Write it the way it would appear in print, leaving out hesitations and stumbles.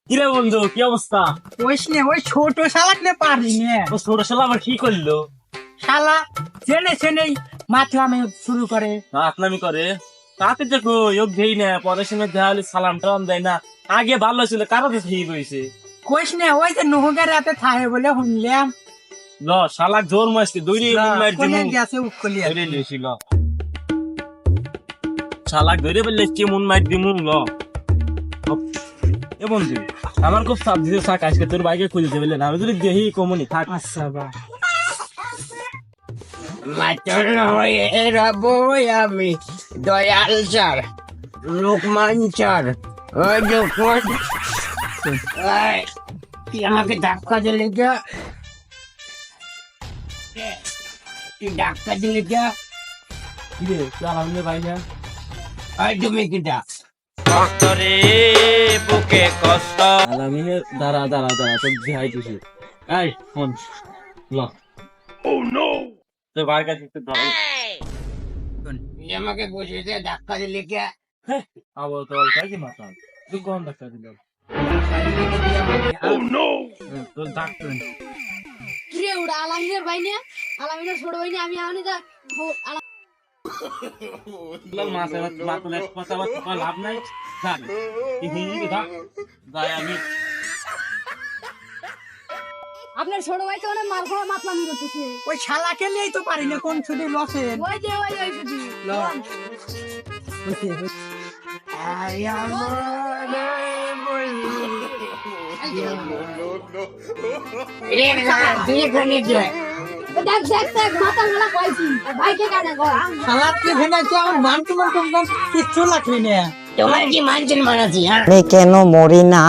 কিরে বন্ধু, কি অবস্থা? ওই ছোট শালাক নে পারি নে ও ছোট শালা আবার কি করলো? শালা চেনে চেনেই মাতলামে শুরু করে। আতলামি করে। তাতে দেখো যোগ দেই না, পরের সময় দেওয়া হলে সালাম টালাম দেয় না। আগে ভালো ছিল, কারো তো ঠিক হয়েছে। কইস নে ওই যে নহগের রাতে থাকে বলে শুনলাম। ল শালা জোর মাসকে দৌড়ে মার কোনে দিমু। গেছে উকলিয়া দৌড়ে লিয়েছিল শালা ধরে বললে কেমন মার দিমু। ল এ বন্ধু, আমার খুব চাপ দিতে থাক, আজকে তোর বাইকে খুঁজতে বললেন আমি যদি দেখি কমনি থাক। আচ্ছা বা মাতর হয়ে রবই আমি দয়াল স্যার লোকমান স্যার ওই যখন তুই আমাকে ধাক্কা দিলি কে? তুই ধাক্কা দিলি কে? কিরে চালাম রে ভাই না? ওই তুমি কিটা? আলামিনের দাঁড়া দাঁড়া দাঁড়া, তোর দেখাই দিছি। এই ফোন ল। তোর ভাইয়ের কাছে একটু দাঁড়া। তুই আমাকে বসে দিয়ে ধাক্কা দিলি কে? আবার তোর তাই কি মাথা তুই কোন ধাক্কা দিল? তোর ডাক্তার কিরে ওটা আলামিনের ভাই না? আলামিনের ছোট ভাই না? আমি আনি দা মাথা মাথা কথাবার্তা লাভ নাই। যান কি হিন্দি থাক যাই আমি। আপনার ছোট ভাই তো অনেক মার খাওয়া মাতলামি করতেছে। ওই শালাকে নিয়েই তো পারি না কোন ছুটি লসে ওই যে ওই শুধু আই আমার তুই এখানে কে? দেখ দেখ দেখ মাথা গলা কইছি ভাইকে কানে কর। শালাক কি ভেনাইছে আমার মান তোমার তোমার কিচ্ছু লাগলি না। তোমার কি মানছেন মানাছি হ্যাঁ? আমি কেন মরি না?